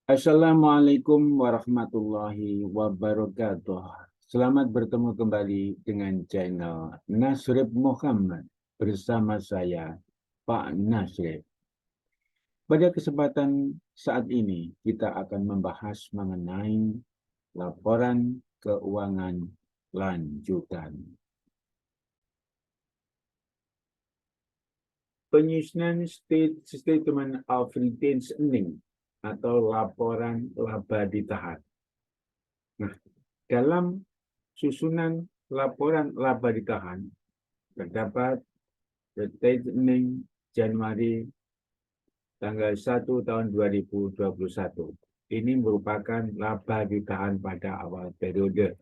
Assalamualaikum warahmatullahi wabarakatuh. Selamat bertemu kembali dengan channel Nasrib Muhammad bersama saya, Pak Nasrib. Pada kesempatan saat ini, kita akan membahas mengenai laporan keuangan lanjutan. Penyusunan Statement of Retained Earnings atau laporan laba ditahan. Nah, dalam susunan laporan laba ditahan terdapat retained earnings Januari tanggal 1 tahun 2021. Ini merupakan laba ditahan pada awal periode.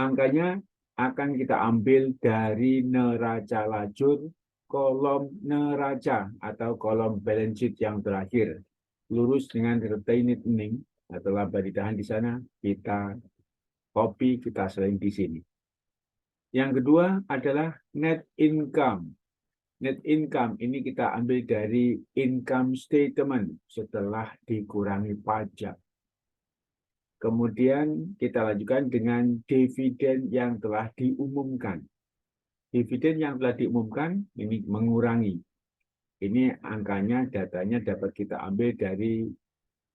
Angkanya akan kita ambil dari neraca lajur kolom neraca atau kolom balance sheet yang terakhir. Lurus dengan retained earnings atau laba ditahan di sana, kita copy, kita selain di sini. Yang kedua adalah net income. Net income ini kita ambil dari income statement setelah dikurangi pajak. Kemudian kita lanjutkan dengan dividen yang telah diumumkan. Dividen yang telah diumumkan ini mengurangi. Ini angkanya, datanya dapat kita ambil dari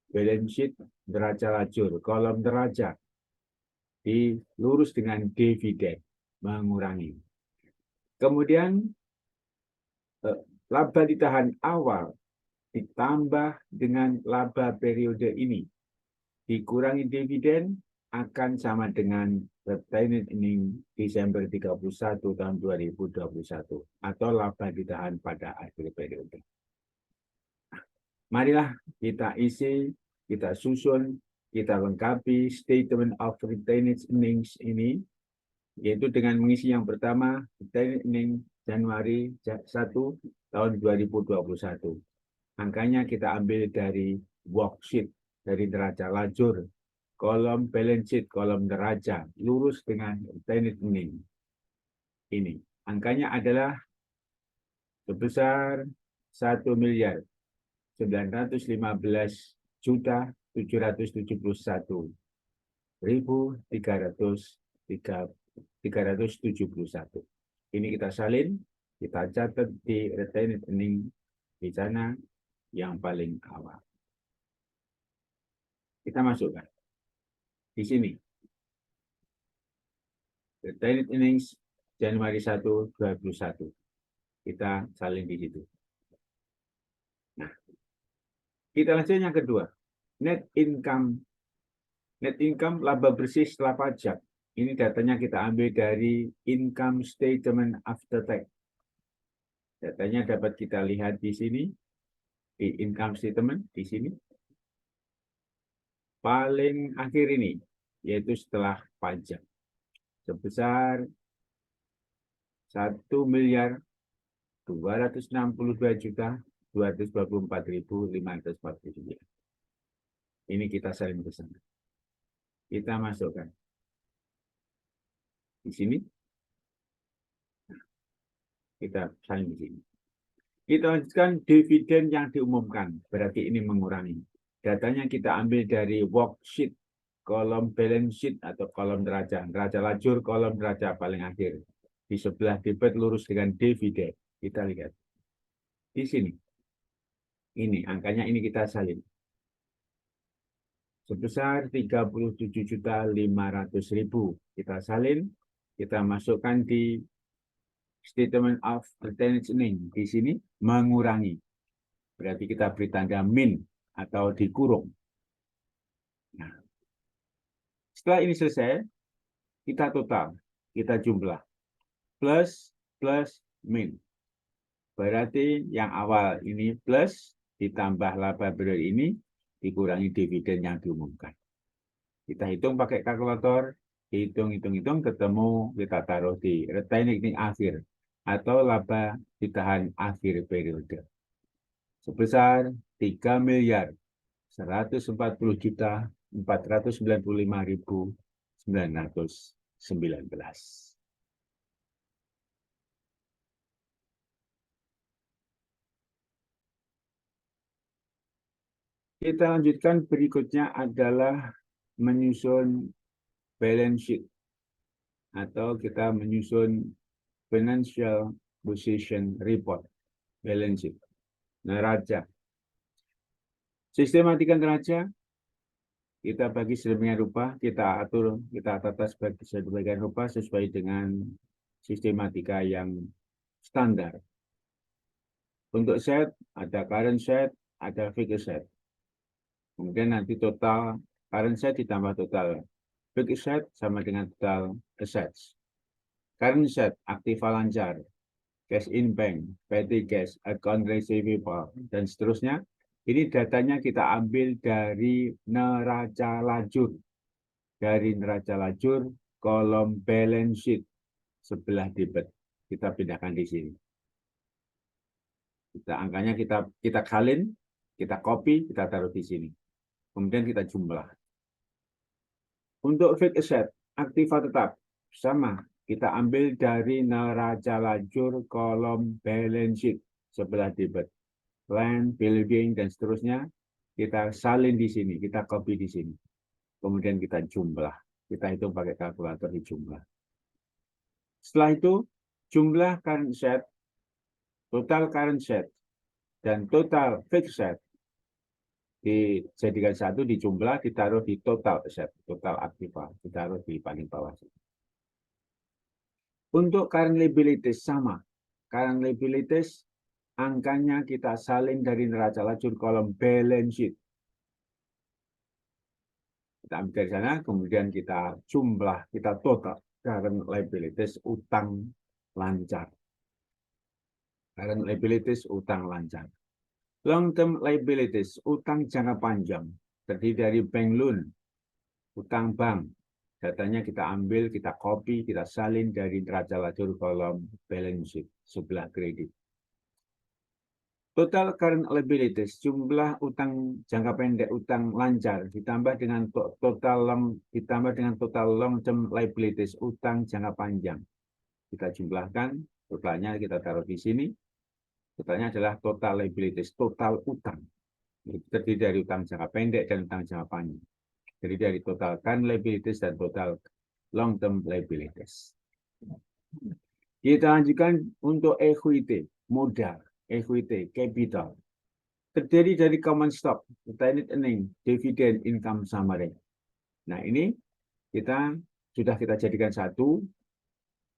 balance sheet neraca lajur, kolom neraca. Dilurus dengan dividen, mengurangi. Kemudian laba ditahan awal ditambah dengan laba periode ini dikurangi dividen akan sama dengan retained earnings Desember 31 tahun 2021 atau laba ditahan pada akhir periode. Marilah kita isi, kita susun, kita lengkapi statement of retained earnings ini, yaitu dengan mengisi yang pertama, retained earnings Januari 1 tahun 2021. Angkanya kita ambil dari worksheet, dari neraca lajur, kolom balance sheet, kolom neraca, lurus dengan retained earnings. Ini, angkanya adalah sebesar 1.991.371. Ini kita salin, kita catat di retained earnings di sana yang paling awal. Kita masukkan di sini. Retained earnings Januari 1, 2021. Kita salin di situ. Nah, kita lanjut yang kedua. Net income. Net income laba bersih setelah pajak. Ini datanya kita ambil dari income statement after tax. Datanya dapat kita lihat di sini, di income statement, di sini. Paling akhir ini, yaitu setelah pajak. Sebesar 1.262.224.549. Ini kita salin ke sana. Kita masukkan di sini. Kita salin di sini. Kita lanjutkan dividen yang diumumkan. Berarti ini mengurangi. Datanya kita ambil dari worksheet, kolom balance sheet atau kolom neraca. Neraca lajur, kolom neraca paling akhir. Di sebelah debit lurus dengan dividen. Kita lihat. Di sini. Ini, angkanya ini kita salin. Sebesar 37.500.000. Kita salin. Kita masukkan di statement of retained earnings. Di sini mengurangi. Berarti kita beri tanda min atau dikurung. Nah, setelah ini selesai, kita total, kita jumlah. Plus, plus, min. Berarti yang awal ini plus, ditambah laba periode ini, dikurangi dividen yang diumumkan. Kita hitung pakai kalkulator, hitung, ketemu, kita taruh di retained earnings akhir, atau laba ditahan akhir periode. Sebesar 3.145.919. Kita lanjutkan, berikutnya adalah menyusun balance sheet atau kita menyusun financial position report, balance sheet, neraca. Sistematika neraca kita bagi sedemikian rupa, kita atur, kita tata sedemikian rupa sesuai dengan sistematika yang standar. Untuk set, ada current set, ada fixed set. Kemudian nanti total current set ditambah total fixed set sama dengan total assets. Current set, aktiva lancar, cash in bank, petty cash, account receivable, dan seterusnya. Ini datanya kita ambil dari neraca lajur. Dari neraca lajur, kolom balance sheet sebelah debit. Kita pindahkan di sini. Angkanya kita kaliin, kita copy, kita taruh di sini. Kemudian kita jumlah. Untuk fixed asset, aktiva tetap, sama. Kita ambil dari neraca lajur kolom balance sheet sebelah debit. Land, building, dan seterusnya, kita salin di sini, kita copy di sini. Kemudian kita jumlah. Kita hitung pakai kalkulator di jumlah. Setelah itu, jumlah current set, total current set, dan total fixed set dijadikan satu, dijumlah, ditaruh di total asset, total aktiva, ditaruh di paling bawah. Untuk current liabilities sama. Current liabilities angkanya kita salin dari neraca lajur kolom balance sheet. Kita ambil dari sana, kemudian kita jumlah, kita total current liabilities, utang lancar. Current liabilities, utang lancar. Long term liabilities, utang jangka panjang, terdiri dari bank loan, utang bank. Datanya kita ambil, kita copy, kita salin dari neraca lajur kolom balance sheet sebelah kredit. Total current liabilities, jumlah utang jangka pendek, utang lancar, ditambah dengan total long term liabilities, utang jangka panjang. Kita jumlahkan, totalnya kita taruh di sini. Totalnya adalah total liabilities, total utang. Terdiri dari utang jangka pendek dan utang jangka panjang. Jadi dari total current liabilities dan total long term liabilities. Kita lanjutkan untuk equity, modal. Equity, capital, terdiri dari common stock, retained earning, dividend, income summary. Nah ini sudah kita jadikan satu.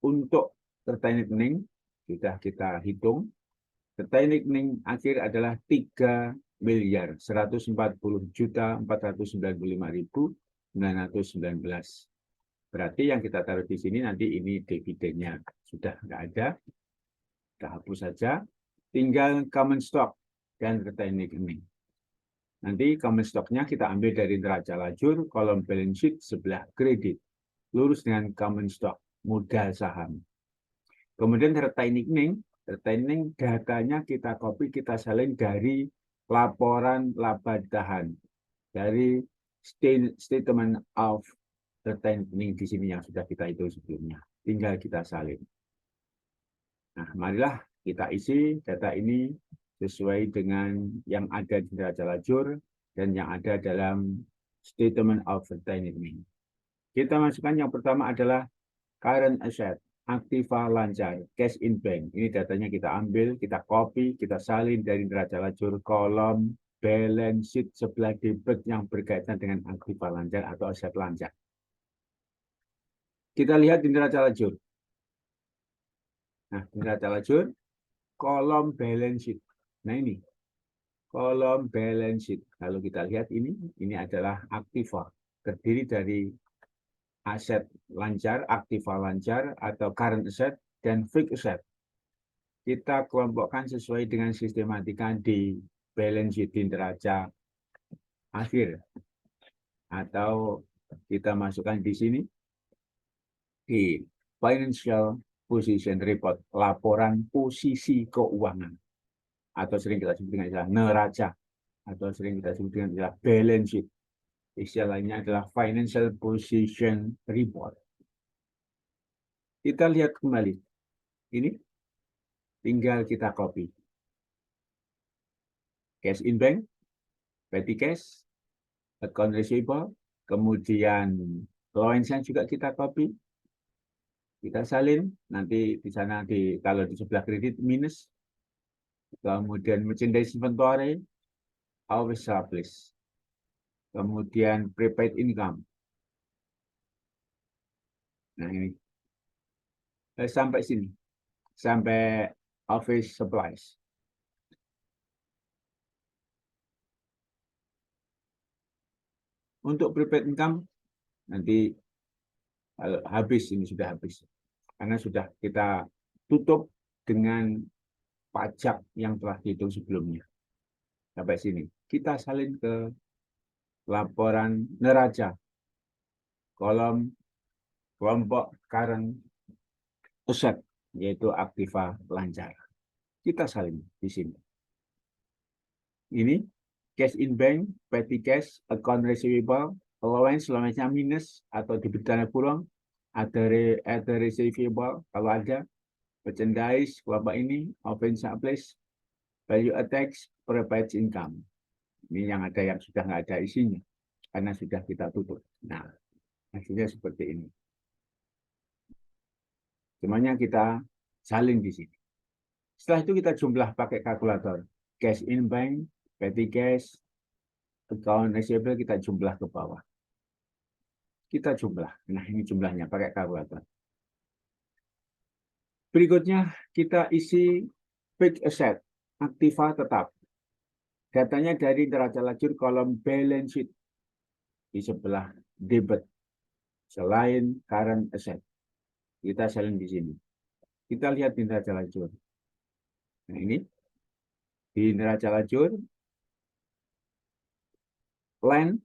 Untuk retained earning sudah kita hitung. Retained earning akhir adalah 3.440.495.919. Berarti yang kita taruh di sini nanti ini dividennya sudah nggak ada. Kita hapus saja. Tinggal common stock dan retained earning. Nanti common stock-nya kita ambil dari neraca lajur, kolom balance sheet sebelah kredit. Lurus dengan common stock, modal saham. Kemudian retained earning datanya kita copy, kita salin dari laporan laba ditahan. Dari statement of retained earning di sini yang sudah kita hitung sebelumnya. Tinggal kita salin. Nah, marilah kita isi data ini sesuai dengan yang ada di neraca lajur dan yang ada dalam statement of retained earning. Kita masukkan yang pertama adalah current asset, aktiva lancar, cash in bank. Ini datanya kita ambil, kita copy, kita salin dari neraca lajur kolom balance sheet sebelah debit yang berkaitan dengan aktiva lancar atau aset lancar. Kita lihat di neraca lajur. Nah, di neraca lajur, kolom balance sheet. Nah ini, kolom balance sheet. Kalau kita lihat ini adalah aktiva. Terdiri dari aset lancar, aktiva lancar, atau current asset, dan fixed asset. Kita kelompokkan sesuai dengan sistematika di balance sheet di neraca akhir. Atau kita masukkan di sini, di financial position report, laporan posisi keuangan. Atau sering kita sebut dengan istilah neraca, atau sering kita sebut dengan istilah balance sheet. Istilahnya adalah financial position report. Kita lihat kembali. Ini tinggal kita copy. Cash in bank, petty cash, account receivable, kemudian allowance juga kita copy, kita salin, nanti di sana kalau di sebelah kredit minus, kemudian merchandise inventory, always surplus, kemudian prepaid income. Nah ini sampai sini, sampai office supplies. Untuk prepaid income nanti habis, ini sudah habis karena sudah kita tutup dengan pajak yang telah dihitung sebelumnya. Sampai sini kita salin ke laporan neraca kolom kelompok current asset, yaitu aktiva lancar. Kita salin di sini. Ini cash in bank, petty cash, account receivable, allowance-nya minus atau debit tanda kurung, ada receivable kalau ada, merchandise kelompok ini, offense surplus, value attached, prepaid income. Ini yang ada, yang sudah nggak ada isinya karena sudah kita tutup. Nah, hasilnya seperti ini. Semuanya kita salin di sini. Setelah itu kita jumlah pakai kalkulator. Cash in bank, petty cash, account receivable kita jumlah ke bawah. Kita jumlah. Nah, ini jumlahnya pakai kalkulator. Berikutnya kita isi fixed asset, aktiva tetap. Datanya dari neraca lajur kolom balance sheet di sebelah debit selain current asset. Kita salin di sini. Kita lihat di neraca lajur. Nah, ini di neraca lajur land,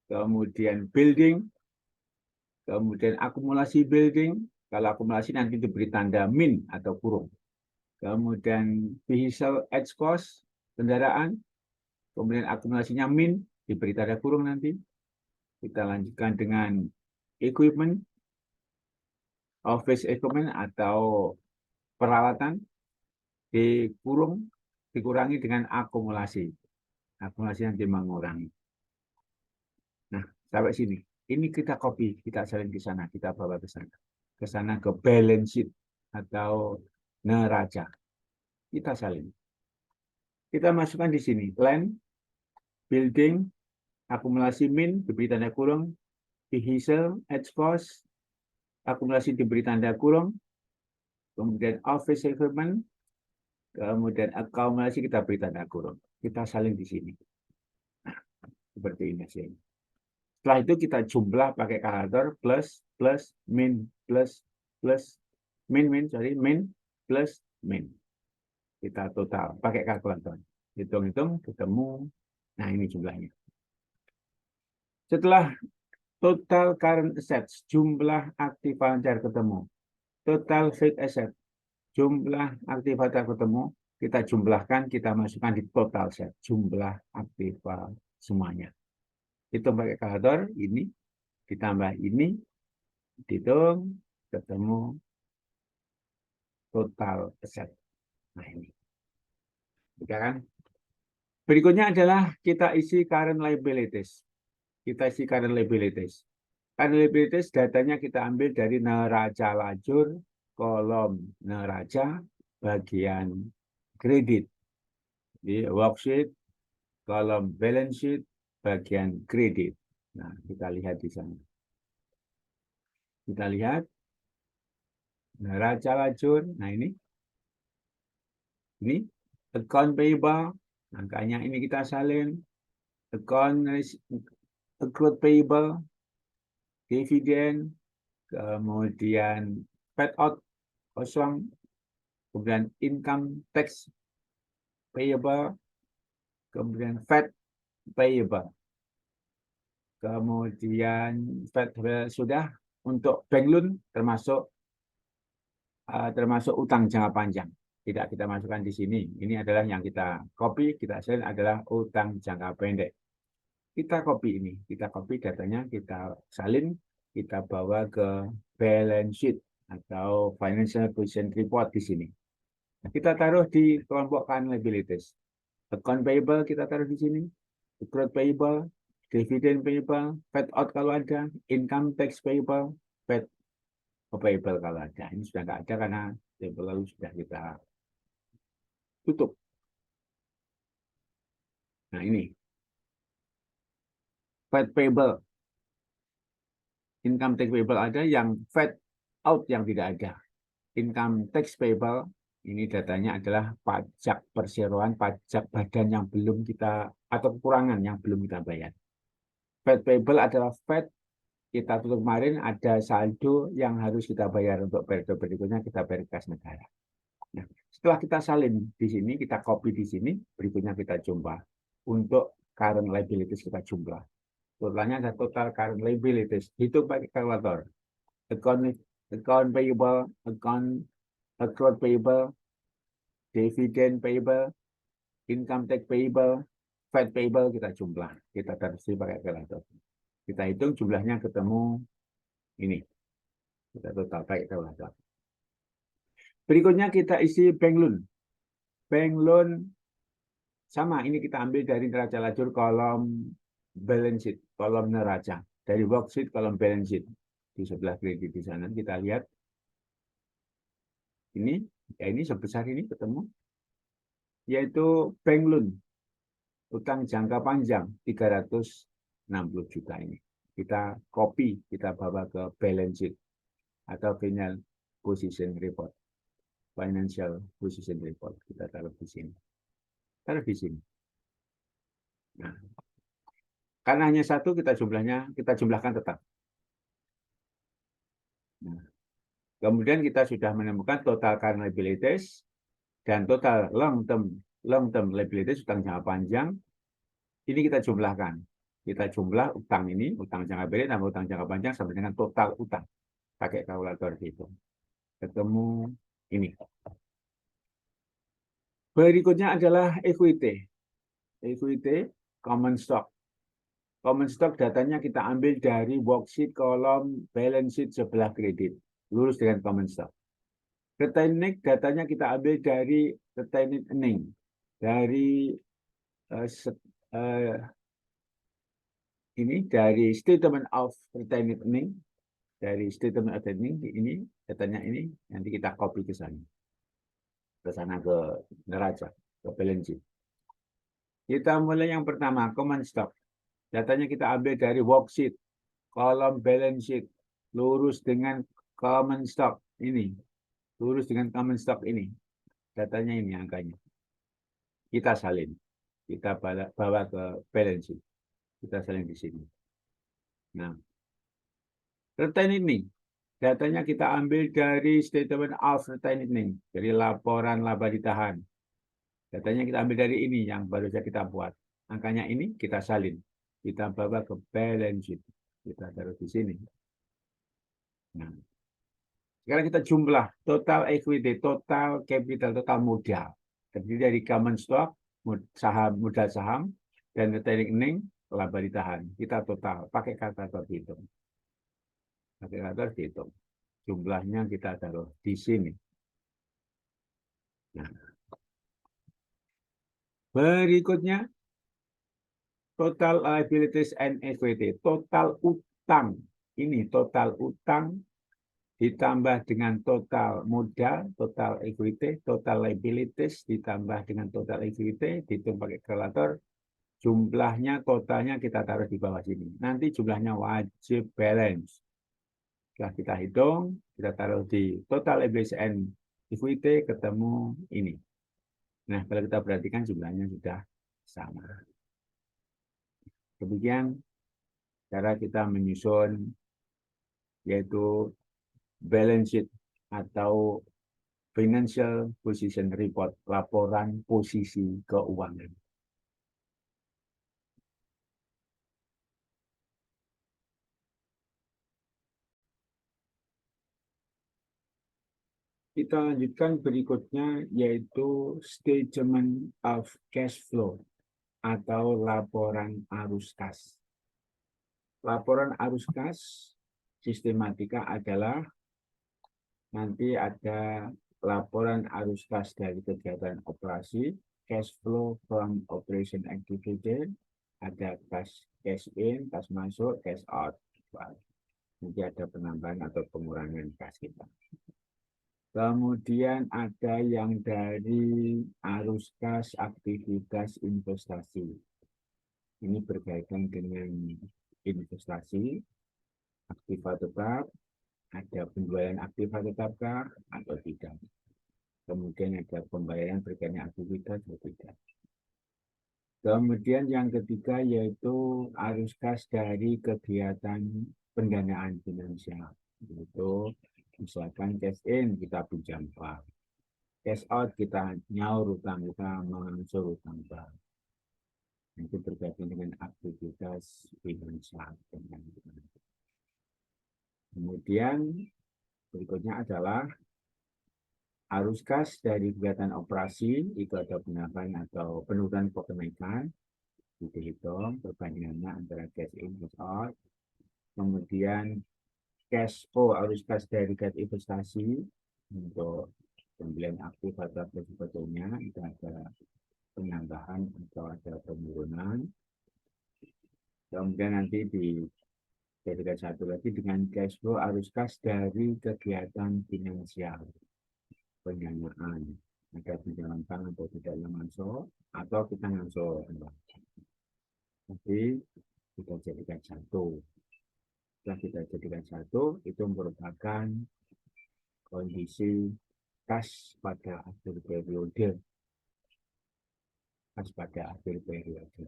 kemudian building, kemudian akumulasi building. Kalau akumulasi nanti diberi tanda min atau kurung. Kemudian vehicle edge cost, kendaraan. Kemudian akumulasinya min, diberi tanda kurung nanti. Kita lanjutkan dengan equipment, office equipment atau peralatan, dikurung, dikurangi dengan akumulasi. Akumulasi nanti mengurangi. Nah, sampai sini. Ini kita copy, kita salin ke sana, kita bawa ke sana. Ke sana ke balance sheet atau neraca. Kita salin. Kita masukkan di sini land, building, akumulasi min diberi tanda kurung, vehicle edge cost, akumulasi diberi tanda kurung, kemudian office equipment, kemudian akumulasi kita beri tanda kurung. Kita salin di sini. Nah, seperti ini hasilnya. Setelah itu kita jumlah pakai kalkulator plus min plus min plus min. Kita total pakai kalkulator. Hitung-hitung ketemu. Nah, ini jumlahnya. Setelah total current assets, jumlah aktiva lancar ketemu. Total fixed asset, jumlah aktiva lancar ketemu. Kita jumlahkan, kita masukkan di total set. Jumlah aktiva semuanya. Hitung pakai kalkulator, ini ditambah ini, dihitung, ketemu total aset. Nah ini. Kan? Berikutnya adalah kita isi current liabilities. Kita isi current liabilities. Current liabilities datanya kita ambil dari neraca lajur, kolom neraca, bagian kredit. Di worksheet, kolom balance sheet, bagian kredit. Nah, kita lihat di sana. Kita lihat neraca lajur. Nah, ini account payable. Angkanya ini kita salin. Accrued payable, dividen, kemudian paid out kosong, kemudian income tax payable, kemudian VAT payable. Kemudian VAT sudah, untuk bank loan termasuk utang jangka panjang. Tidak kita masukkan di sini. Ini adalah yang kita copy, kita salin adalah utang jangka pendek. Kita copy ini, kita copy datanya, kita salin, kita bawa ke balance sheet atau financial position report di sini. Kita taruh di kelompok current liabilities. Account payable kita taruh di sini. Accrued payable, dividend payable, paid out kalau ada, income tax payable, paid payable kalau ada. Ini sudah nggak ada karena table lalu sudah kita tutup. Nah ini, paid payable, income tax payable ada, yang paid out yang tidak ada. Income tax payable, ini datanya adalah pajak perseroan, pajak badan yang belum kita, atau kekurangan yang belum kita bayar. Paid payable adalah paid kita tutup kemarin, ada saldo yang harus kita bayar untuk periode berikutnya, kita bayar kas negara. Nah, setelah kita salin di sini, kita copy di sini, berikutnya kita jumlah. Untuk current liabilities kita jumlah. Totalnya ada total current liabilities. Hitung pakai kalkulator. Account payable, account accrued payable, dividend payable, income tax payable, VAT payable, kita jumlah. Kita taruh pakai kalkulator. Kita hitung jumlahnya ketemu ini. Kita total pakai kalkulator. Berikutnya kita isi bank loan. Bank loan sama, ini kita ambil dari neraca lajur kolom balance sheet, kolom neraca. Dari worksheet kolom balance sheet. Di sebelah kredit di sana kita lihat ini, ya ini sebesar ini ketemu, yaitu bank loan, utang jangka panjang 360 juta ini. Kita copy, kita bawa ke balance sheet atau final position report. Financial position report kita taruh di sini. Taruh di sini. Nah, karena hanya satu, kita jumlahkan tetap. Nah, kemudian kita sudah menemukan total current liabilities dan total long term liabilities, utang jangka panjang. Ini kita jumlahkan. Kita jumlah utang ini, utang jangka pendek tambah utang jangka panjang sampai dengan total utang. Pakai kalkulator gitu. Ketemu ini. Berikutnya adalah equity. Equity common stock. Common stock datanya kita ambil dari worksheet kolom balance sheet sebelah kredit. Lurus dengan common stock. Retaining datanya kita ambil dari retaining earning. Dari ini dari statement of retaining earning. Dari statement of earning ini datanya ini nanti kita copy ke sana. Ke sana ke neraca, ke balance sheet. Kita mulai yang pertama, common stock. Datanya kita ambil dari worksheet, kolom balance sheet, lurus dengan common stock ini. Lurus dengan common stock ini. Datanya ini angkanya. Kita salin. Kita bawa ke balance sheet. Kita salin di sini. Nah, retaining earning. Datanya kita ambil dari statement of retaining earning. Dari laporan laba ditahan. Datanya kita ambil dari ini yang baru saja kita buat. Angkanya ini kita salin. Kita bawa ke balance sheet. Kita taruh di sini. Nah, sekarang kita jumlah total equity, total capital, total modal. Terdiri dari common stock, saham, modal saham, dan retaining earning, laba ditahan. Kita total, pakai kalkulator hitung. Pakai kalkulator hitung. Jumlahnya kita taruh di sini. Nah, berikutnya, total liabilities and equity. Total utang. Ini total utang ditambah dengan total modal, total equity, total liabilities, ditambah dengan total equity, dihitung pakai kalkulator, jumlahnya totalnya kita taruh di bawah sini. Nanti jumlahnya wajib balance. Setelah kita hitung, kita taruh di total liabilities and equity, ketemu ini. Nah, kalau kita perhatikan jumlahnya sudah sama. Demikian cara kita menyusun, yaitu balance sheet atau financial position report, laporan posisi keuangan. Kita lanjutkan berikutnya, yaitu statement of cash flow atau laporan arus kas. Laporan arus kas sistematika adalah nanti ada laporan arus kas dari kegiatan operasi, cash flow from operation activity, ada cash in, cash masuk, cash out. Nanti ada penambahan atau pengurangan kas kita. Kemudian ada yang dari arus kas aktivitas investasi. Ini berkaitan dengan investasi, aktiva tetap, ada penjualan aktiva tetapkah atau tidak. Kemudian ada pembayaran berkaitan aktivitas atau tidak. Kemudian yang ketiga yaitu arus kas dari kegiatan pendanaan finansial. Yaitu misalkan cash in kita pinjam bank, cash out kita nyaur utang, kita mengangsur utang bank. Itu berkaitan dengan aktivitas finansial. Kemudian berikutnya adalah arus kas dari kegiatan operasi, itu ada penambahan atau penurunan atau kenaikan, dihitung perbandingannya antara cash in cash out. Kemudian cash flow arus kas dari kegiatan investasi untuk pembelian aktif atau sebagainya, itu ada penambahan atau ada penurunan. Kemudian nanti dijadikan satu lagi dengan cash flow arus kas dari kegiatan finansial, pendanaan, ada pinjaman bank atau tidak langsung atau kita langsung. Tapi kita jadikan satu. Setelah kita jadikan satu, itu merupakan kondisi kas pada akhir periode. Kas pada akhir periode.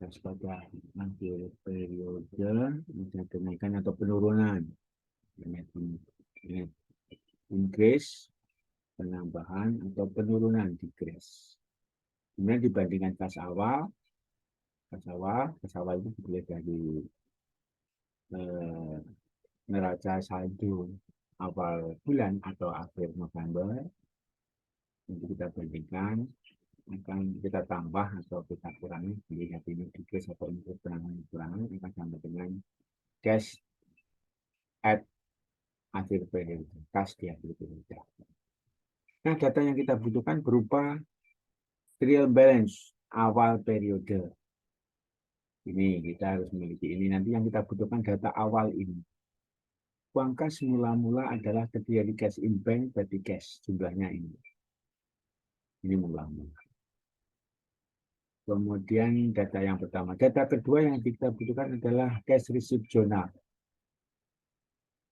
Kas pada akhir periode ada kenaikan atau penurunan. Increase, penambahan atau penurunan, decrease. Kemudian dibandingkan kas awal itu boleh dari neraca saldo awal bulan atau akhir November. Nanti kita bandingkan, akan kita tambah atau kita kurangi, jadi ini decrease atau increase, penambahan akan sama dengan cash at akhir periode, kas di akhir periode. Nah, data yang kita butuhkan berupa trial balance awal periode. Ini kita harus memiliki ini. Nanti yang kita butuhkan data awal ini. Uang kas mula-mula adalah ketika di cash in bank, berarti cash jumlahnya ini. Ini mula-mula. Kemudian data yang pertama. Data kedua yang kita butuhkan adalah cash receipt journal.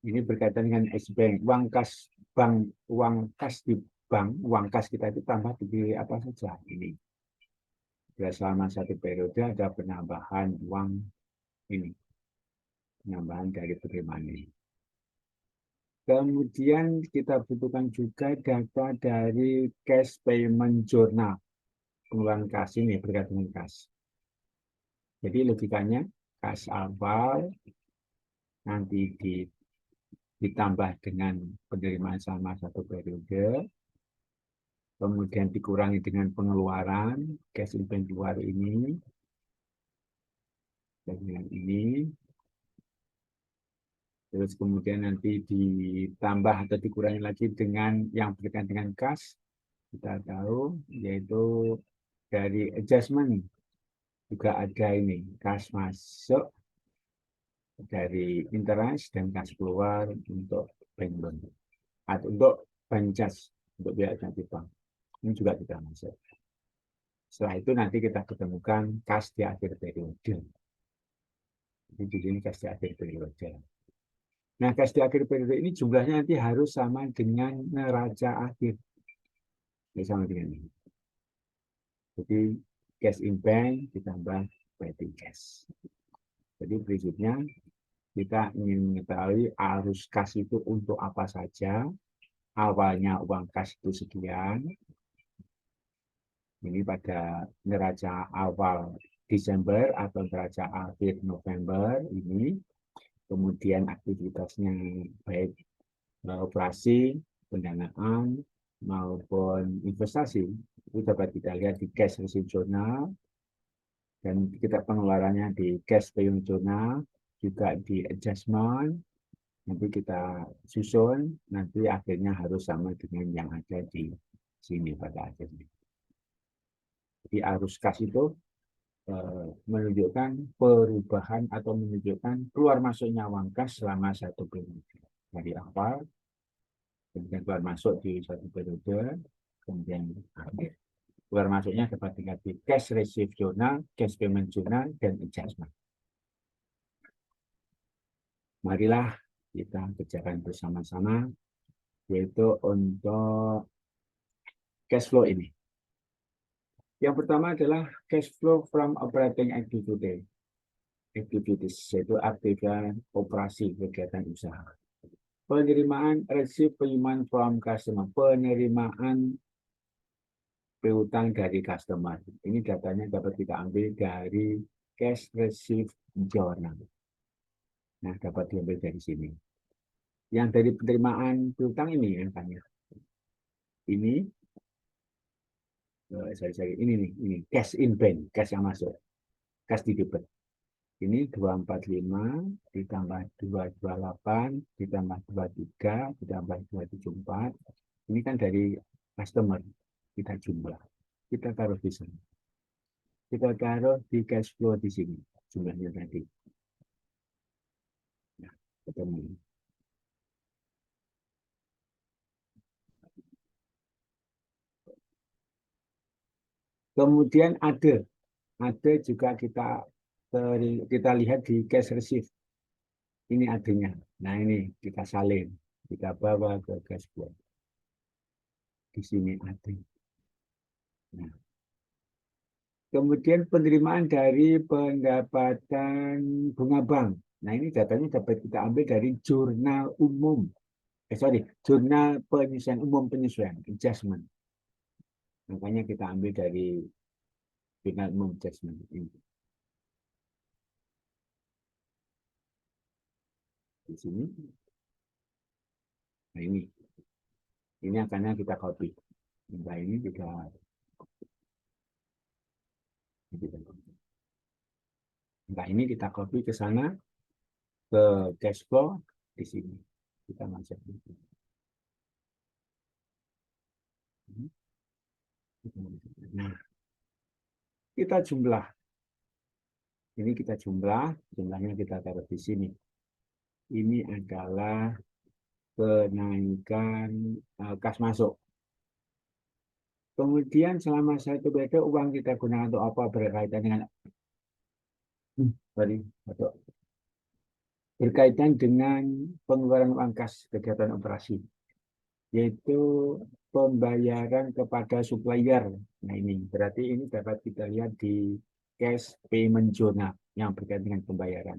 Ini berkaitan dengan S-Bank. Uang kas bank, uang kas di bank, uang kas kita itu tambah di apa saja ini. Selama satu periode ada penambahan uang ini, penambahan dari penerimaan ini. Kemudian kita butuhkan juga data dari cash payment journal, pengeluaran kas ini berkaitan dengan kas. Jadi logikanya kas awal nanti ditambah dengan penerimaan selama satu periode, kemudian dikurangi dengan pengeluaran, cash in bank keluar ini, dengan ini, terus kemudian nanti ditambah atau dikurangi lagi dengan yang berkaitan dengan kas, kita tahu, yaitu dari adjustment, juga ada ini, kas masuk dari interest dan kas keluar untuk bank loan, atau untuk bank charge, untuk biaya ganti bank. Ini juga kita masuk. Setelah itu nanti kita ketemukan kas di akhir periode. Jadi di sini kas di akhir periode. Nah, kas di akhir periode ini jumlahnya nanti harus sama dengan neraca akhir. Ini sama dengan ini. Jadi cash in bank ditambah petty cash. Jadi berikutnya kita ingin mengetahui arus kas itu untuk apa saja. Awalnya uang kas itu sekian. Ini pada neraca awal Desember atau neraca akhir November ini. Kemudian aktivitasnya baik operasi, pendanaan, maupun investasi. Itu dapat kita lihat di cash receipt journal. Dan kita pengeluarannya di cash payment journal. Juga di adjustment. Nanti kita susun, nanti akhirnya harus sama dengan yang ada di sini pada akhirnya. Jadi arus kas itu menunjukkan perubahan atau menunjukkan keluar masuknya uang kas selama satu periode. Dari awal, kemudian keluar masuk di satu periode, kemudian akhir. Keluar masuknya dapat diganti cash receive journal, cash payment journal, dan adjustment. Marilah kita kerjakan bersama-sama, yaitu untuk cash flow ini. Yang pertama adalah cash flow from operating activities, yaitu aktivitas operasi kegiatan usaha. Penerimaan receive payment from customer, penerimaan piutang dari customer. Ini datanya dapat kita ambil dari cash receive journal. Nah, dapat diambil dari sini. Yang dari penerimaan piutang ini angkanya. Ini, ini nih, ini cash in bank, cash yang masuk, cash di debit. Ini 245 ditambah 228 ditambah 23 ditambah 274. Ini kan dari customer, kita jumlah. Kita taruh di sini. Kita taruh di cash flow di sini, jumlahnya tadi. Nah, ketemu. Kemudian ada juga kita lihat di cash receipt. Ini adanya. Nah, ini kita salin, kita bawa ke cash flow. Di sini ada. Nah, kemudian penerimaan dari pendapatan bunga bank. Nah, ini datanya dapat kita ambil dari jurnal umum. Jurnal penyesuaian, adjustment. Makanya kita ambil dari jurnal umum adjustment ini. Di sini. Nah, ini akannya kita copy. Nah, ini juga nah, ini kita copy ke sana, ke cash flow di sini. Kita masuk. Nah, kita jumlah. Ini kita jumlahnya kita taruh di sini. Ini adalah kenaikan kas masuk. Kemudian selama satu periode uang kita gunakan untuk apa berkaitan dengan berkaitan dengan pengeluaran uang kas kegiatan operasi, yaitu pembayaran kepada supplier. Nah, ini berarti ini dapat kita lihat di cash payment journal yang berkaitan dengan pembayaran.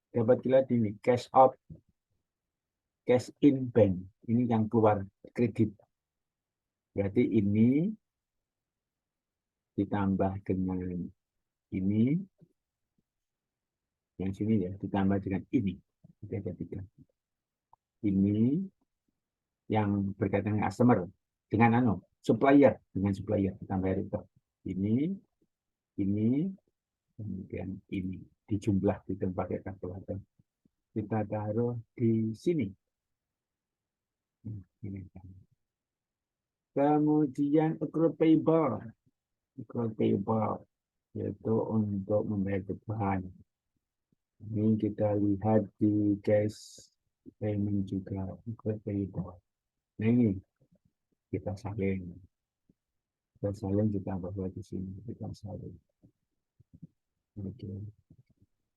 Dapat kita lihat ini cash out, cash in bank. Ini yang keluar kredit. Berarti ini ditambah dengan ini, yang sini ya, ditambah dengan ini. Ada tiga. Ini yang berkaitan dengan customer, dengan supplier, ditambah itu. Ini, kemudian ini dijumlah di pakai kalkulator. Kita taruh di sini. Ini. Kemudian accrued payable, yaitu untuk membayar beban. Ini kita lihat di cash payment juga accrued payable. Nah, ini kita salin. Kita bawa di sini, kita salin. Oke.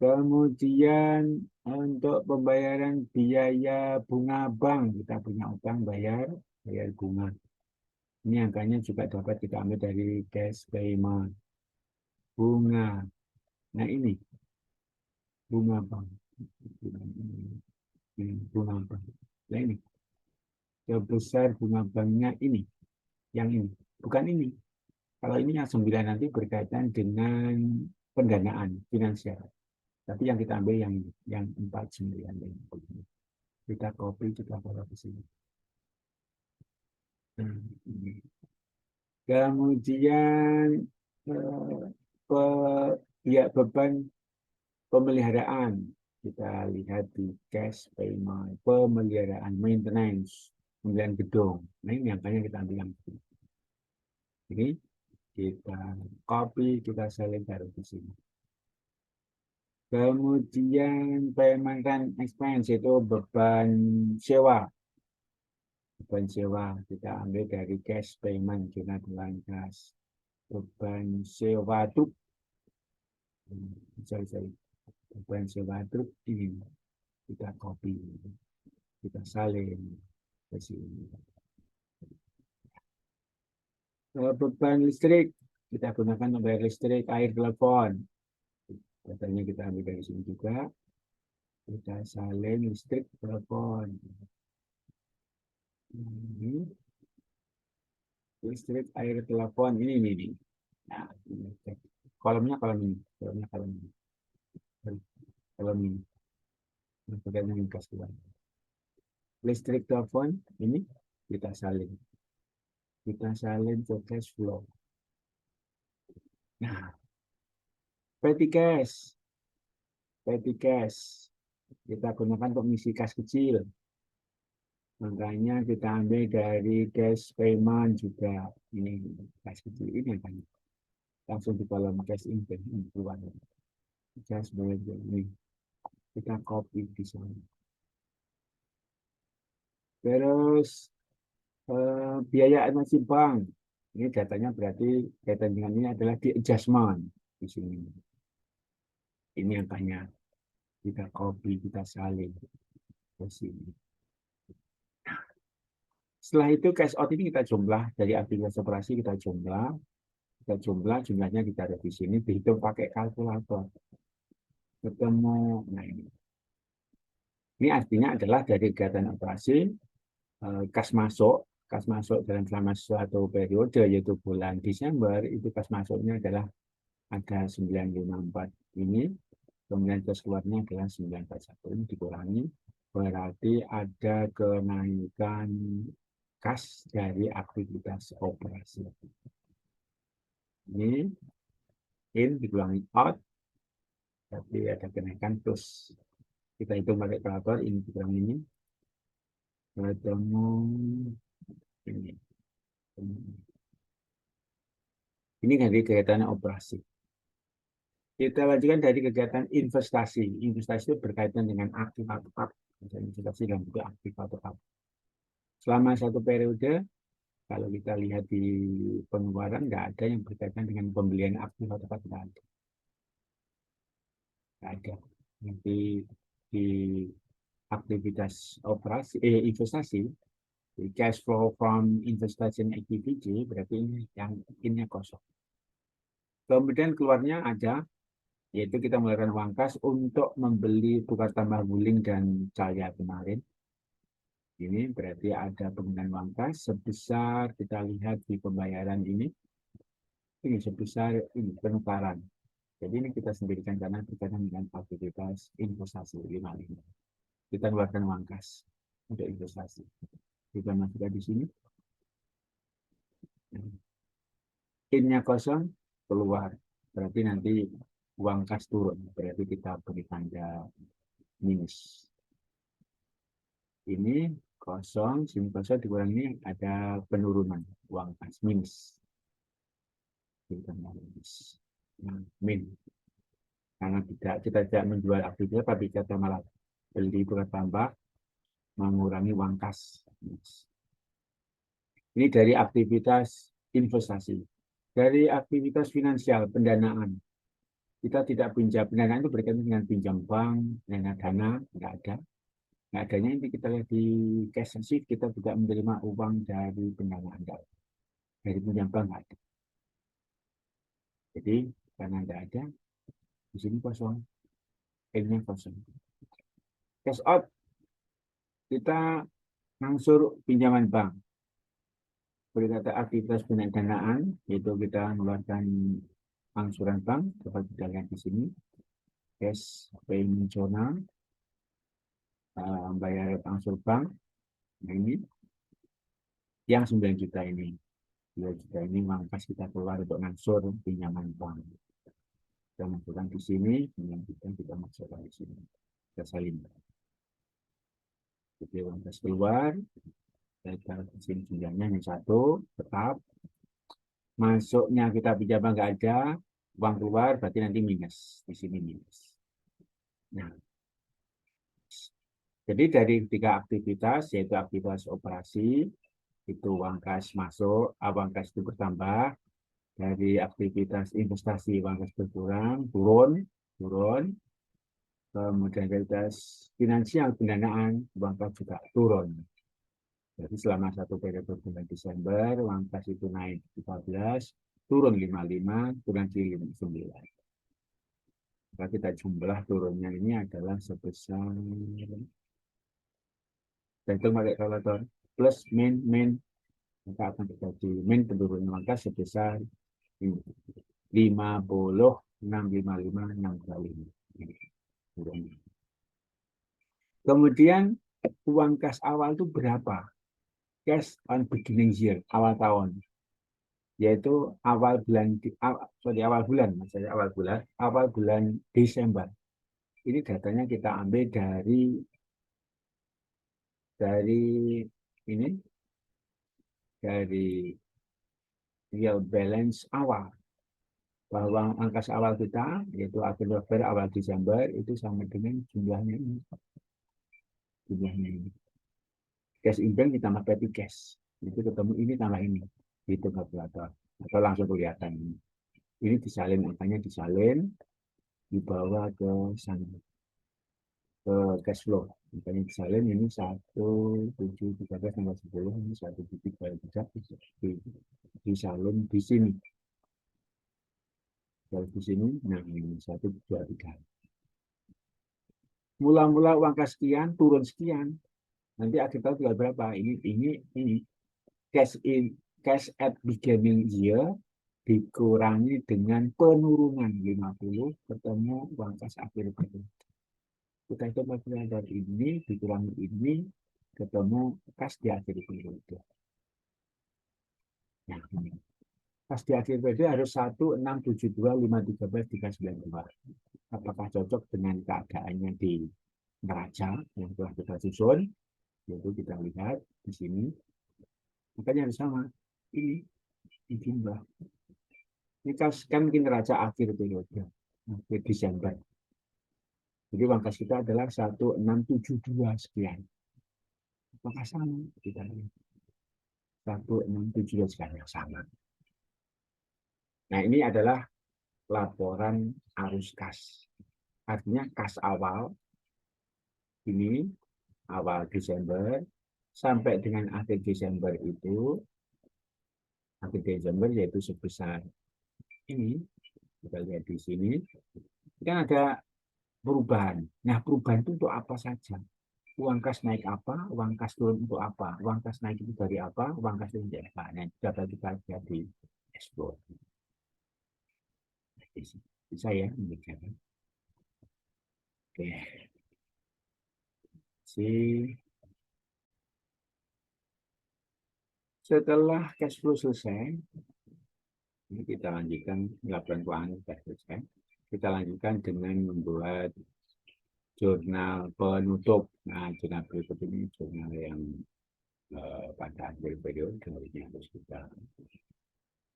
Kemudian untuk pembayaran biaya bunga bank, kita punya utang bayar bunga. Ini angkanya juga dapat kita ambil dari cash payment. Bunga. Nah, ini bunga bank. Ini bunga bank. Nah, ini sebesar bunga banknya ini. Yang ini. Bukan ini. Kalau ini yang 9 nanti berkaitan dengan pendanaan finansial. Tapi yang kita ambil yang 49. Kita copy, kita taruh di sini. Kemudian beban pemeliharaan. kita lihat di cash payment, pemeliharaan, maintenance, pembelian gedung. Nah, ini angkanya kita ambil yang ini. Ini kita copy, kita salin taruh di sini. Kemudian payment and expense itu beban sewa. Beban sewa kita ambil dari cash payment, kita tulang kas. Beban sewa truk. Sorry. Beban sewa truk ini kita copy, kita salin ke sini. Beban listrik kita gunakan membayar listrik, air, telepon. Datanya kita ambil dari sini juga. Kita salin listrik, telepon. Ini listrik, air, telepon. Ini. Nah, ini. Kolomnya kolom ini. Kolom ini. Bagian yang kas keluar. Listrik, telepon. Ini kita salin. Kita salin ke cash flow. Nah, petty cash. Petty cash. Kita gunakan untuk misi kas kecil. Makanya kita ambil dari cash payment juga. Ini kas kecil ini kan. Langsung di kolom cash info ini keluar. Cash manager ini. Kita copy di sana. Terus biaya nasib bank. Ini datanya berarti kaitan dengan ini adalah di adjustment di sini. Ini angkanya. Kita copy, kita salin ke sini. Setelah itu cash out ini kita jumlah dari aktivitas operasi, kita jumlah jumlahnya ditaruh di sini, dihitung pakai kalkulator. Ketemu, nah ini. Ini artinya adalah dari kegiatan operasi kas masuk dalam selama suatu periode yaitu bulan Desember itu kas masuknya adalah ada 954 ini, kemudian kas keluarnya adalah 941 ini dikurangi, berarti ada kenaikan kas dari aktivitas operasi. Ini in dikurangi out, tapi ada kenaikan plus. Kita hitung pakai kalkulator, ini dikurangi ini. Ketemu ini. Ini dari kegiatan operasi. Kita lanjutkan dari kegiatan investasi. Investasi itu berkaitan dengan aktif atau tetap. Investasi dan juga aktif atau tetap. Selama satu periode, kalau kita lihat di pengeluaran, nggak ada yang berkaitan dengan pembelian aktif atau tetap. Nggak ada. Nanti di aktivitas operasi, investasi, di cash flow from investment activity, berarti ini yang innya kosong. Kemudian keluarnya ada, yaitu kita mengeluarkan uang kas untuk membeli tukar tambah guling dan cahaya kemarin. Ini berarti ada penggunaan uang kas sebesar, kita lihat di pembayaran ini sebesar ini penukaran. Jadi ini kita sendirikan karena berkaitan dengan aktivitas investasi 55. Kita keluarkan uang kas untuk investasi. Kita masukkan di sini. Innya kosong, keluar. Berarti nanti uang kas turun. Berarti kita beri tanda minus. Ini kosong, sini kosong dikurangi ada penurunan uang kas minus. Min. Karena kita tidak menjual aktivitas, tapi kita malah beli tukar tambah, mengurangi uang kas. Ini dari aktivitas investasi. Dari aktivitas finansial, pendanaan. Kita tidak pinjam, pendanaan itu berkaitan dengan pinjam bank, dana, nggak ada. Nggak adanya ini kita lihat di cash receipt, kita tidak menerima uang dari pendanaan. Dari pinjam bank nggak ada. Jadi, karena nggak ada, di sini kosong. N-nya kosong. Cash out, kita ngangsur pinjaman bank. Berkata aktivitas pendanaan, yaitu kita mengeluarkan angsuran bank, dapat kita lihat di sini. Cash payment journal, bayar angsur bank, nah ini yang 9 juta ini. 2 juta ini mangkas kita keluar untuk ngangsur pinjaman bank. Kita masukkan di sini, 9 juta kita masukkan di sini. kita salin. Jadi uang kas keluar, kita sini jumlahnya yang satu, tetap. Masuknya kita pinjam nggak ada, uang keluar berarti nanti minus. Di sini minus. Nah, jadi dari 3 aktivitas, yaitu aktivitas operasi, itu uang kas masuk, uang kas itu bertambah. Dari aktivitas investasi, uang kas berkurang, turun. Kemudian aktivitas finansial, pendanaan, uang kas juga turun. Jadi selama satu periode bulan Desember, uang kas itu naik 15, turun 55, turun 9. Maka kita jumlah turunnya ini adalah sebesar, kita hitung pakai kalkulator, plus min, maka akan terjadi min penurunan uang kas sebesar 56,655. Kemudian uang kas awal itu berapa? Cash on beginning year, awal tahun, yaitu awal bulan Desember. Ini datanya kita ambil dari real balance awal, bahwa angka awal kita yaitu akhir November awal Desember itu sama dengan jumlahnya ini. Cash in bank ditambah petty cash, itu ketemu ini tambah ini, itu kalkulator atau langsung kelihatan. Ini disalin, angkanya disalin, dibawa ke sana, ke cash flow. Makanya disalin ini 1,713 tambah 10, ini 1,713 disalin di sini. Kalau di sini, nah ini 1,23. Mula-mula uang kas sekian, turun sekian. Nanti akhir tahun tinggal berapa? Ini cash at beginning year dikurangi dengan penurunan 50, ketemu uang kas akhir tahun. Kita itu dari ini dikurangi ini, ketemu kas di akhir periode. Nah, ini. Kas di akhir periode harus 1,672,513,392. Apakah cocok dengan keadaannya di neraca yang telah kita susun? Yaitu kita lihat di sini. Makanya harus sama. Ini jumlah. Ini kan neraca akhir periode, akhir Desember. Jadi uang kas kita adalah 1,672 sekian. Apakah sama? Kita lihat. 1,672 sekian yang sama. Nah, ini adalah laporan arus kas. Artinya kas awal, ini awal Desember, sampai dengan akhir Desember itu, akhir Desember yaitu sebesar ini, kita lihat di sini, kan ada perubahan. Nah, perubahan itu untuk apa saja? Uang kas naik apa? Uang kas turun untuk apa? Uang kas naik itu dari apa? Uang kas turun dari apa? Nah, dapat kita lihat di dashboard. Bisa ya, demikian. Oke. Setelah cash flow selesai, ini kita lanjutkan laporan keuangan sudah selesai. Kita lanjutkan dengan membuat jurnal penutup. Nah, jurnal penutup ini jurnal yang pada akhir periode yang harus kita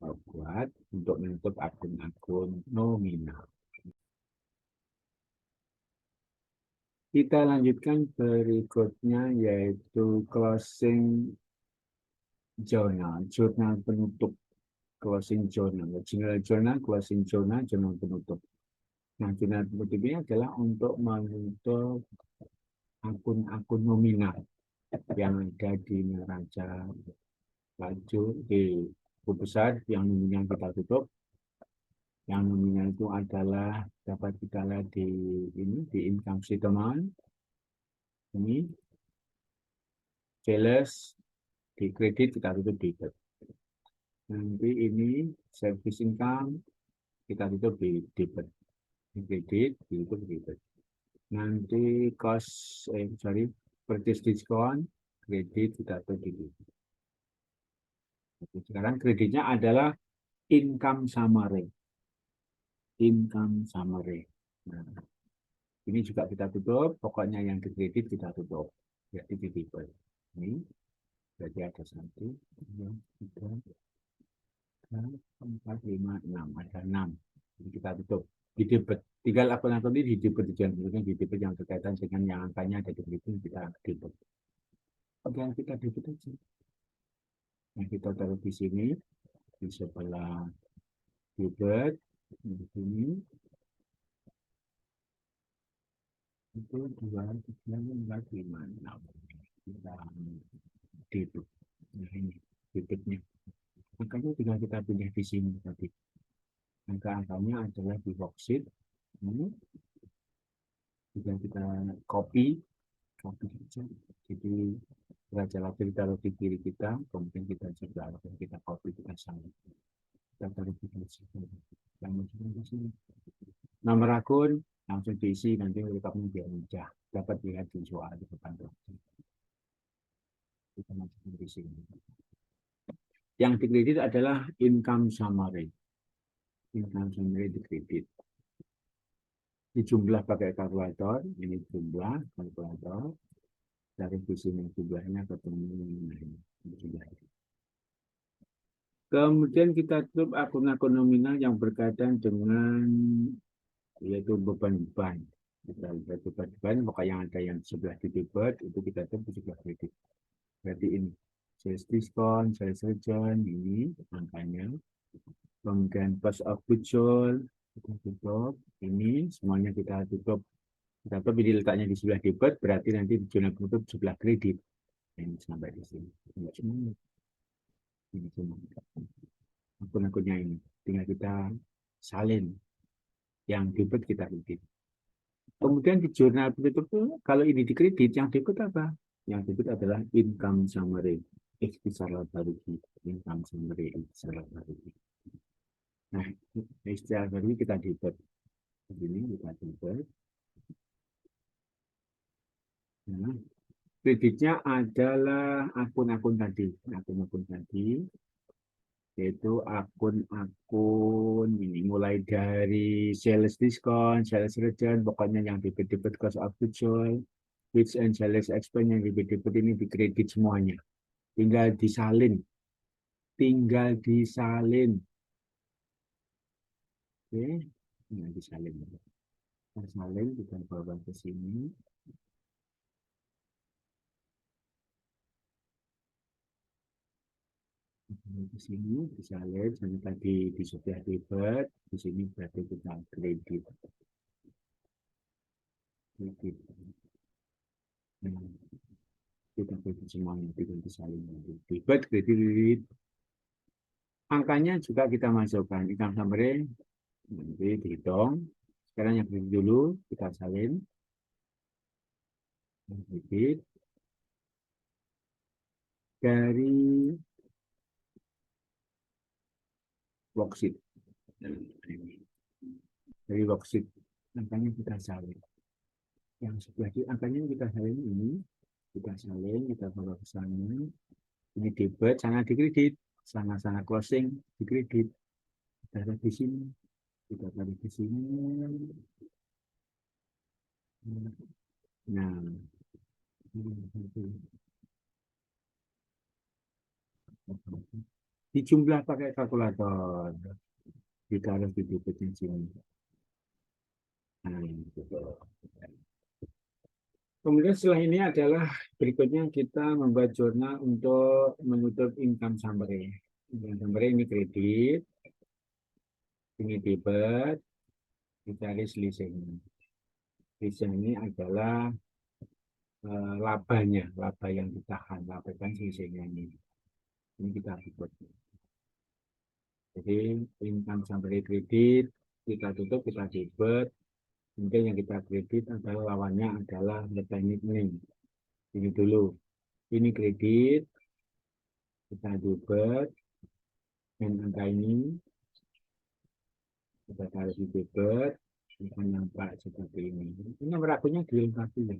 buat untuk menutup akun-akun nominal. Kita lanjutkan berikutnya yaitu closing journal, jurnal penutup, closing journal, closing journal, jurnal penutup. Nah, jurnal penutup ini adalah untuk menutup akun-akun nominal yang ada di neraca laju di buku besar yang nominal kita tutup. Yang nominal itu adalah dapat kita lihat di income statement ini, sales di kredit kita tutup debit. Nanti ini service income kita tutup di debit, di kredit ditutup debit. Nanti purchase discount kredit kita tutup di debit. Sekarang kreditnya adalah income summary. Income summary. Nah, Ini juga kita tutup, pokoknya yang dikredit kita tutup. Jadi di debit. Ini berarti ada 1, 2, 3, 4, 5, 6. Ada 6. Jadi kita tutup. Di debit. Tinggal akun-akun ini di debit tujuan di debit yang berkaitan dengan yang angkanya ada di debit kita debit. Oke, kita debit aja. Nah, kita taruh di sini di sebelah debit di sini itu 2, 3, 4, 5, 6. Kita debit. Nah, ini debitnya. Makanya tinggal kita pilih di sini tadi. Angka-angkanya adalah di worksheet. Ini tinggal kita copy saja. Jadi raja lagi ditaruh di kiri kita, kemudian kita sebelah kita copy, kita salin. Kita taruh di sini. Kita masukin di sini. Nomor akun langsung diisi, nanti rekapnya biar mudah. Dapat lihat di soal di depan. Kita masukin di sini. Yang dikredit adalah income summary. Income summary dikredit. Dijumlah pakai kalkulator, ini jumlah kalkulator. Dari di sini jumlahnya ketemu ini. Kemudian kita tutup akun-akun nominal yang berkaitan dengan yaitu beban-beban. Kita lihat beban-beban, maka yang ada yang sebelah di debit itu kita tutup di sebelah kredit. Berarti ini sales discount, sales return, ini angkanya. Kemudian cost of goods sold, kita tutup. Ini semuanya kita tutup. Kita tutup ini letaknya di sebelah debit, berarti nanti di zona tutup sebelah kredit. Ini sampai di sini. Ini semua. Akun-akunnya ini. Tinggal kita salin. Yang debit kita kredit. Kemudian di jurnal penutup itu, kalau ini dikredit, yang debit apa? Yang debit adalah income summary. Ikhtisar al-Bariki. Income summary. Ikhtisar al-Bariki. Nah, ikhtisar al-Bariki kita debit. Ini kita debit. Nah, kreditnya adalah akun-akun tadi. Akun-akun tadi. Yaitu akun-akun ini mulai dari sales discount, sales return, pokoknya yang debit-debit cost of goods sold, goods and sales expense yang debit-debit ini dikredit semuanya. Tinggal disalin. Tinggal disalin. Oke, tinggal disalin. Kita salin, kita bawa ke sini. Di sini disalin, sampai tadi di sebelah debit, di sini berarti kita kredit. Kredit. Nah, kita kredit semuanya, tinggal disalin. Debit, kredit. Angkanya juga kita masukkan. Income summary, nanti dihitung. Sekarang yang kredit dulu, kita salin. Kredit. Dari worksheet. Dari worksheet. Angkanya kita salin. Yang sebelah kiri, angkanya kita salin ini. Kita salin, kita bawa ke sana. Ini debit, sana dikredit. Sana-sana closing, dikredit. Kita taruh di sini. Kita taruh di sini. Nah, dijumlah pakai kalkulator. Ditaruh di debit di sini. Nah, gitu. Kemudian setelah ini adalah berikutnya kita membuat jurnal untuk menutup income summary. Income summary ini kredit, ini debit, dicari selisihnya. Selisih ini adalah labanya, laba yang ditahan, laba kan selisihnya ini. Ini kita buat. Jadi income summary kredit, kita tutup, kita debit. Kemudian yang kita kredit adalah lawannya adalah teknik ini. Ini dulu. Ini kredit, kita debit, dan angka ini kita taruh di debit, kita nampak seperti ini. Ini nomor akunnya dilengkapi ya.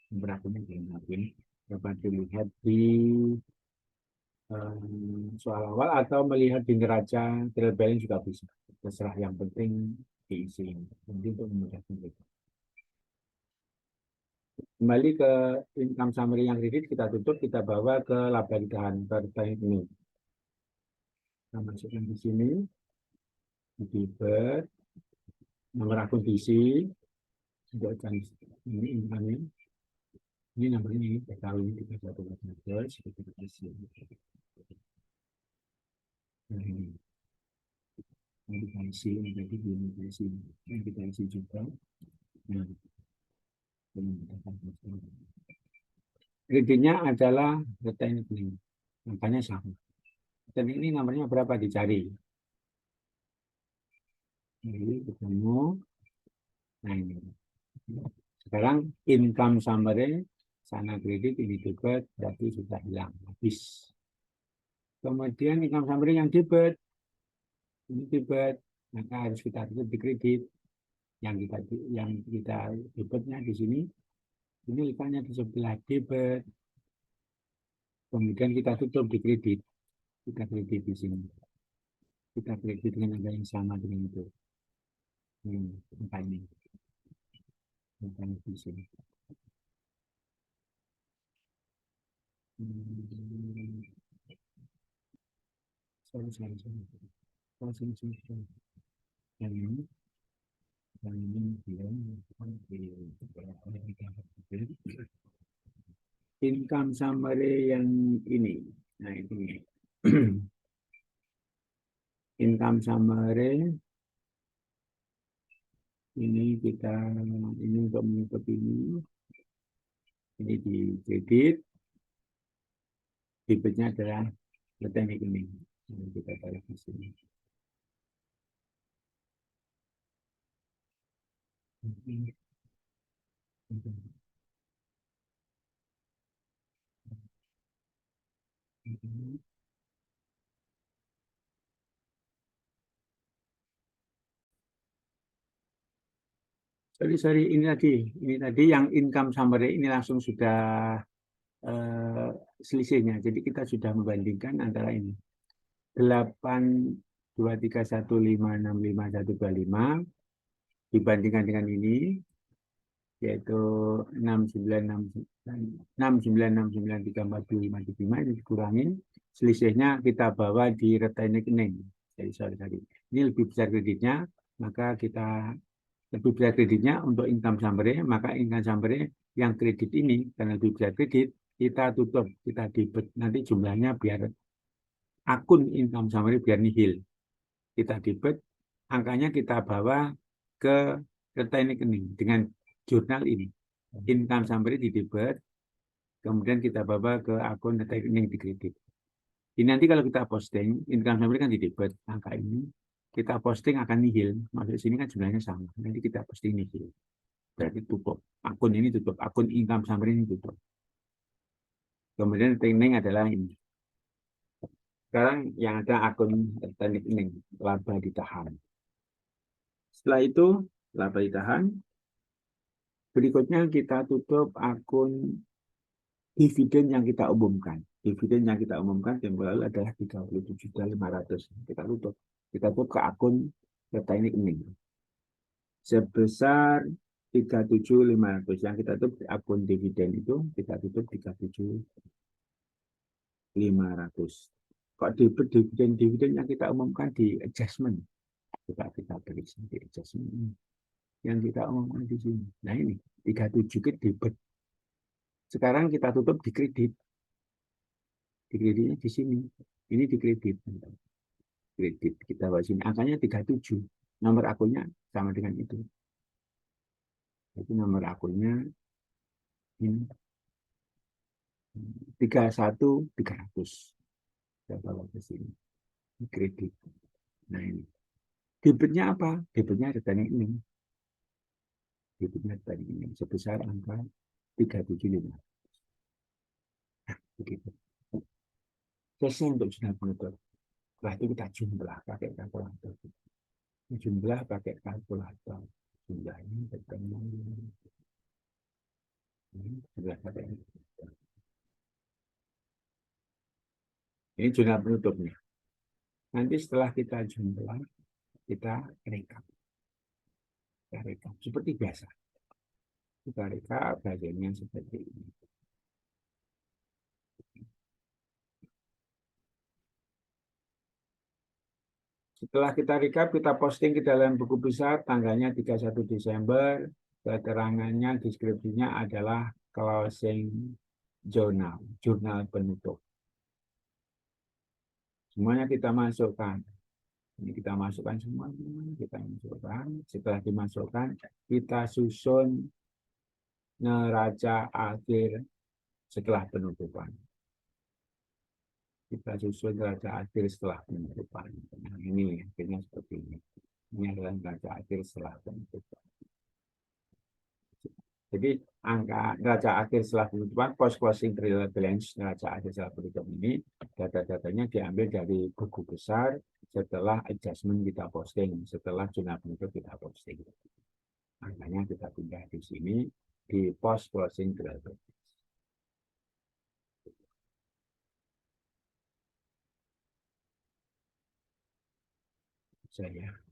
Nomor akunnya dilengkapi. Dapat dilihat di soal awal atau melihat di neraca trial balance juga bisa. Terserah, yang penting diisi. Nanti untuk memudahkan kita. Kembali ke income summary yang kredit, kita tutup, kita bawa ke laba ditahan ini. Kita masukkan di sini, debit, nomor akun diisi, ini income ini nomornya ini, kita tahu ini 31 seperti isi. Nah, ini kita isi, jadi ini kita isi juga. Nah, kreditnya adalah retain ini, makanya sama. Dan ini nomornya berapa dicari. Jadi ketemu. Nah ini. Sekarang income summary, sana kredit ini debit, berarti sudah hilang, habis. Kemudian income summary yang debit, ini debit, maka harus kita tutup di kredit. Yang kita debitnya di sini, ini letaknya di sebelah debit. Kemudian kita tutup di kredit, kita kredit di sini. Kita kredit dengan angka yang sama dengan itu. Angka ini, angka di sini. Sorry. Yang ini, income summary yang ini. Nah, ini. Income summary ini kita ini untuk menutup ini di kredit, debitnya adalah teknik ini. Kita taruh di sini. Sorry, ini tadi yang income summary ini langsung sudah selisihnya. Jadi kita sudah membandingkan antara ini 8, 2, 3, 1, 5, 6, 5, 1, 2, 5 dibandingkan dengan ini yaitu 6, 9, 6, 9, 3, 4, 2, 5, 5 ini dikurangin, selisihnya kita bawa di retain rekening. Jadi sorry. Ini lebih besar kreditnya, maka kita lebih besar kreditnya untuk income summary, maka income summary yang kredit ini karena lebih besar kredit, kita tutup, kita debit. Nanti jumlahnya biar akun income summary biar nihil. Kita debit, angkanya kita bawa ke retain rekening dengan jurnal ini. Income summary di debit, kemudian kita bawa ke akun retain rekening di kredit. Ini nanti kalau kita posting, income summary kan di debit, angka ini kita posting akan nihil. Masuk sini kan jumlahnya sama. Nanti kita posting nihil. Berarti tutup. Akun ini tutup. Akun income summary ini tutup. Kemudian rekening adalah ini. Sekarang yang ada akun rekening, laba ditahan. Setelah itu, laba ditahan. Berikutnya kita tutup akun dividen yang kita umumkan. Dividen yang kita umumkan tempoh lalu adalah 37.500. Kita tutup. Kita tutup ke akun rekening sebesar 37.500. Yang kita tutup di akun dividen itu kita tutup 37.500. Kok dividen yang kita umumkan di adjustment. Coba kita beri di adjustment yang kita umumkan di sini. Nah ini 37 ke debit. Sekarang kita tutup di kredit. Di kreditnya di sini. Ini di kredit. Kredit kita bawa sini. Angkanya 37. Nomor akunnya sama dengan itu. Itu nomor akunnya ini 31.300. Kita bawa ke sini. Kredit. Nah ini. Debitnya apa? Debitnya rekening ini. Debitnya rekening ini sebesar angka 375. Nah, begitu. Selesai untuk jurnal penutup. Setelah itu kita jumlah pakai kalkulator. Jumlah pakai kalkulator. Jumlah ini bertemu. Jumlah pakai ini. Ini jurnal penutupnya. Nanti setelah kita jumlah, kita rekap. Kita rekap seperti biasa. Kita recap hasilnya seperti ini. Setelah kita recap, kita posting ke dalam buku besar tanggalnya 31 Desember. Keterangannya, deskripsinya adalah closing journal, jurnal penutup. Semuanya kita masukkan. Ini kita masukkan semua, kita masukkan. Setelah dimasukkan, kita susun neraca akhir setelah penutupan. Kita susun neraca akhir setelah penutupan. Nah, ini akhirnya seperti ini. Ini adalah neraca akhir setelah penutupan. Jadi angka neraca akhir setelah penutupan, post closing trial balance neraca akhir setelah penutup ini, data-datanya diambil dari buku besar setelah adjustment kita posting, setelah jurnal penutup kita posting. Angkanya kita pindah di sini di post closing trial balance. Saya